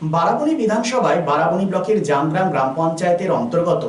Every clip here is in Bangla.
বারাবণী বিধানসভায় বারাবণী ব্লকের জামগ্রাম গ্রাম পঞ্চায়েতের অন্তর্গত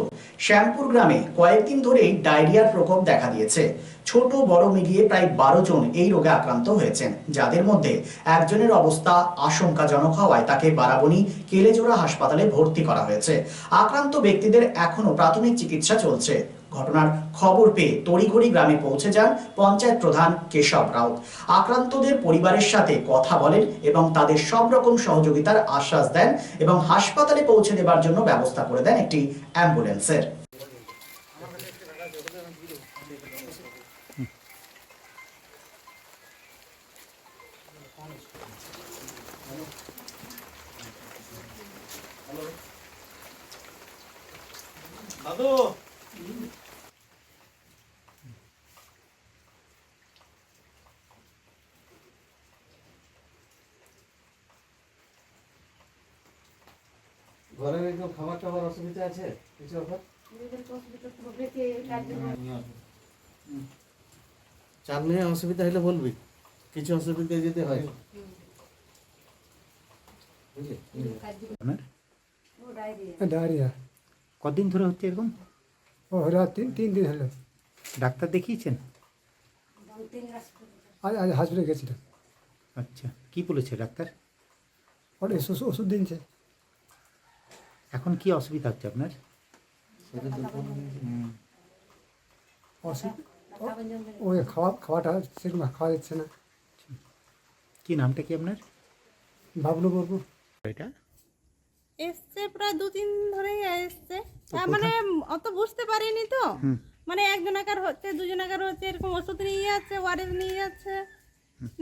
শ্যামপুর গ্রামে কয়েকদিন ধরেই ডায়রিয়ার প্রকোপ দেখা দিয়েছে। ছোট বড় মিলিয়ে প্রায় 12 জন এই রোগে আক্রান্ত হয়েছেন, যাদের মধ্যে একজনের অবস্থা আশঙ্কাজনক হওয়ায় তাকে বারাবণী কেলেজোড়া হাসপাতালে ভর্তি করা হয়েছে। আক্রান্ত ব্যক্তিদের এখনো প্রাথমিক চিকিৎসা চলছে। ঘটনার খবর পেয়ে তড়িঘড়ি গ্রামে পৌঁছে যান পঞ্চায়েত প্রধান কেশব রাউত। আক্রান্তদের পরিবারের সাথে কথা বলেন এবং তাদের সব রকম সহযোগিতার আশ্বাস দেন এবং হাসপাতালে পৌঁছে দেবার জন্য ব্যবস্থা করে দেন একটি অ্যাম্বুলেন্সের। দাদু ঘরের একদম খাবার টাবার অসুবিধা আছে কিছু ব্যাপার চাল নিয়ে অসুবিধা হলে বলবি, কিছু অসুবিধা যদি হয় বুঝলি। ডায়রিয়া কদিন ধরে হচ্ছে এরকম? ও হলো তিন দিন হলো। ডাক্তার দেখিয়েছেন? আজ হসপিটালে গেছিলাম। আচ্ছা, কি বলেছে ডাক্তার? ওটা ওষুধ দিনছে। এখন কি অসুবিধা হচ্ছে আপনার? ওই খাওয়াটা সেরকম খাওয়া যাচ্ছে না। কি নামটা কি আপনার? বাবলু বলবো। এটা এসছে প্রায় 2-3 ধরেই এসছে, মানে অত বুঝতে পারিনি তো, মানে একজনাকার হচ্ছে দুজনাকার হচ্ছে, এরকম ওষুধ নিয়ে যাচ্ছে, ওয়ারেস নিয়ে যাচ্ছে,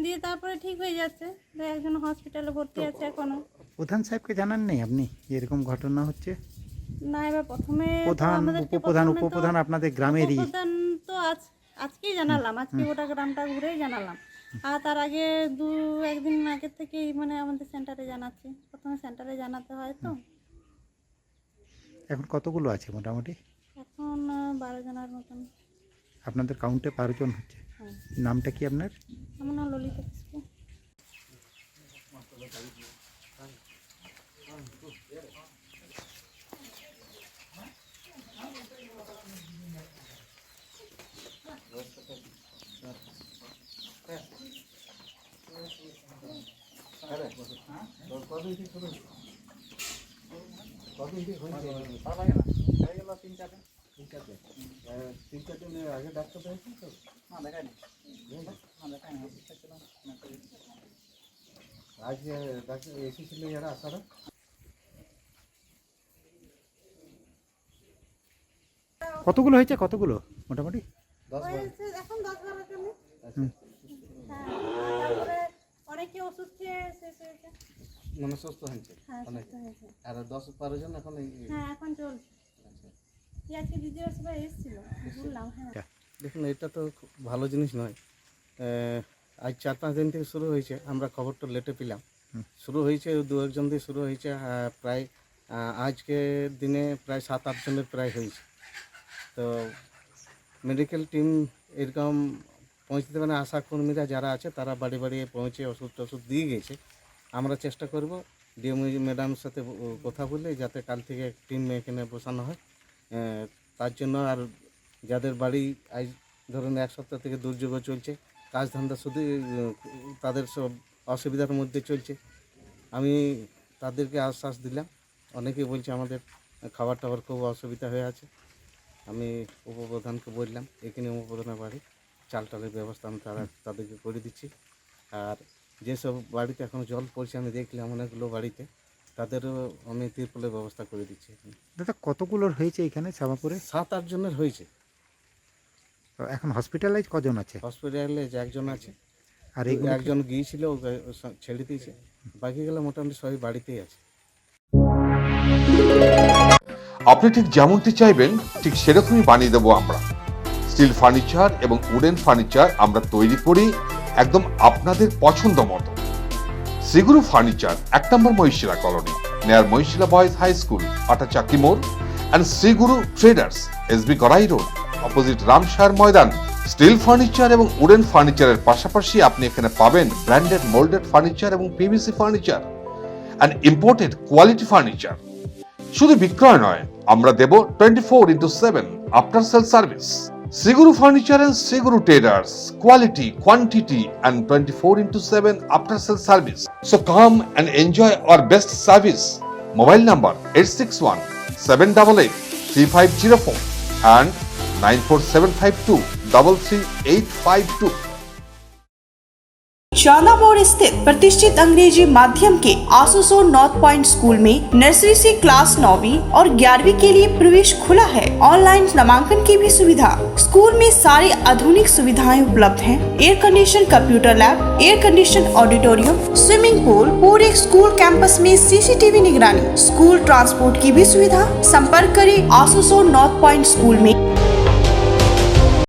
দিয়ে তারপরে ঠিক হয়ে যাচ্ছে। একজন হসপিটালে ভর্তি আছে এখনো। প্রধান সাহেবকে জানান নেই আপনি এরকম ঘটনা হচ্ছে? না, এবার প্রথমে প্রধান উপপ্রধান আপনাদের গ্রামেরই। প্রধান তো আজকেই জানালাম, আজকে গোটা গ্রামটা ঘুরেই জানালাম। আর তার আগে একদিন আগের থেকেই মানে আমাদের সেন্টারে জানাচ্ছি, প্রথমে সেন্টারে জানাতে হয় তো। এখন কতগুলো আছে মোটামুটি? এখন 12 জনের মতন। আপনাদের কাউন্টে 12 জন হচ্ছে। হ্যাঁ। নামটা কি আপনার? আমার নাম ললিতা কিস্কু। আগে ডাক্তার দেখেছেন তো? আজ ডাক্তার এসেছিল যারা আসারা। কতগুলো হয়েছে মোটামুটি? 10-12। এখন 10-12 জন। হ্যাঁ, তারপরে অনেকে ওষুধ খেয়ে শেষ হয়েছে। মানে সুস্থ হয়েছে হ্যাঁ, অনেক। সুস্থ হয়েছে। আর 10-12 জন এখন হ্যাঁ, এখন চলছে। আজকে দিদিরা সবাই এসেছিল, বললাম। হ্যাঁ, দেখুন, এটা তো খুব ভালো জিনিস নয়। আজ 4-5 দিন থেকে শুরু হয়েছে, আমরা খবরটা লেটে পেলাম। শুরু হয়েছে 2-1 জন দিয়ে শুরু হয়েছে, প্রায় আজকে দিনে প্রায় 7-8 জনের প্রায় হয়েছে। তো মেডিকেল টিম এরকম পৌঁছতে মানে আশা কর্মীরা যারা আছে তারা বাড়ি বাড়ি পৌঁছে ওষুধ দিয়ে গেছে। আমরা চেষ্টা করব ডিএম ম্যাডামের সাথে কথা বলে যাতে কাল থেকে টিম এখানে বসানো হয়। তার জন্য আর যাদের বাড়ি আজ ধরুন 1 সপ্তাহ থেকে দুর্যোগ চলছে, কাজ ধান্দা শুধু তাদের সব অসুবিধার মধ্যে চলছে। আমি তাদেরকে আশ্বাস দিলাম। অনেকেই বলছে আমাদের খাবার টাবার খুব অসুবিধা হয়ে আছে। আমি উপপ্রধানকে বললাম এখানে উপপ্রধানের বাড়ি চাল টালের ব্যবস্থা আমি তাদেরকে করে দিচ্ছি। আর যেসব বাড়িতে এখন জল পড়ছে আমি দেখলাম অনেকগুলো বাড়িতে, তাদেরও আমি তিরপলের ব্যবস্থা করে দিচ্ছি। দাদা কতগুলোর হয়েছে এখানে শ্যামাপুরে? 7-8 জনের হয়েছে। এখন হসপিটালাইজ কজন আছে? হসপিটালে 1 জন আছে, আর একজন গিয়েছিল ছেড়ে দিয়েছে, বাকিগুলো মোটামুটি সবাই বাড়িতেই আছে। আপনি ঠিক যেমনটি চাইবেন ঠিক সেরকমই বানিয়ে দেবো আমরা। স্টিল ফার্নিচার এবং উডেন ফার্নিচার আমরা তৈরি করি একদম আপনাদের পছন্দ মতো। Shriguru furniture 1 number Mahishila colony, near Mahishila boys high school, Atachaki মোড়, and Shriguru traders, SB Gorai road, opposite Ramsar ময়দান। স্টিল ফার্নিচার এবং উডেন ফার্নিচারের পাশাপাশি আপনি এখানে পাবেন ব্র্যান্ডেড মোল্ডেড ফার্নিচার এবং PVC furniture. and imported quality furniture. শুধু বিক্রয় নয়, আমরা দেব 24/7 after sale service. Siguru Furniture and Siguru Traders, quality, quantity and 24/7 after sale service. So come and enjoy our best service. Mobile number 861 788 3504 and 94752 33852. शाला मोड़ स्थित प्रतिष्ठित अंग्रेजी माध्यम के आसुसो नॉर्थ पॉइंट स्कूल में नर्सरी से क्लास 9वीं और 11वीं के लिए प्रवेश खुला है। ऑनलाइन नामांकन की भी सुविधा। स्कूल में सारी आधुनिक सुविधाएं उपलब्ध हैं। Air condition computer lab, air condition auditorium, swimming pool, पूरे स्कूल कैंपस में CCTV निगरानी, स्कूल ट्रांसपोर्ट की भी सुविधा। संपर्क करें आसुसो नॉर्थ पॉइंट स्कूल में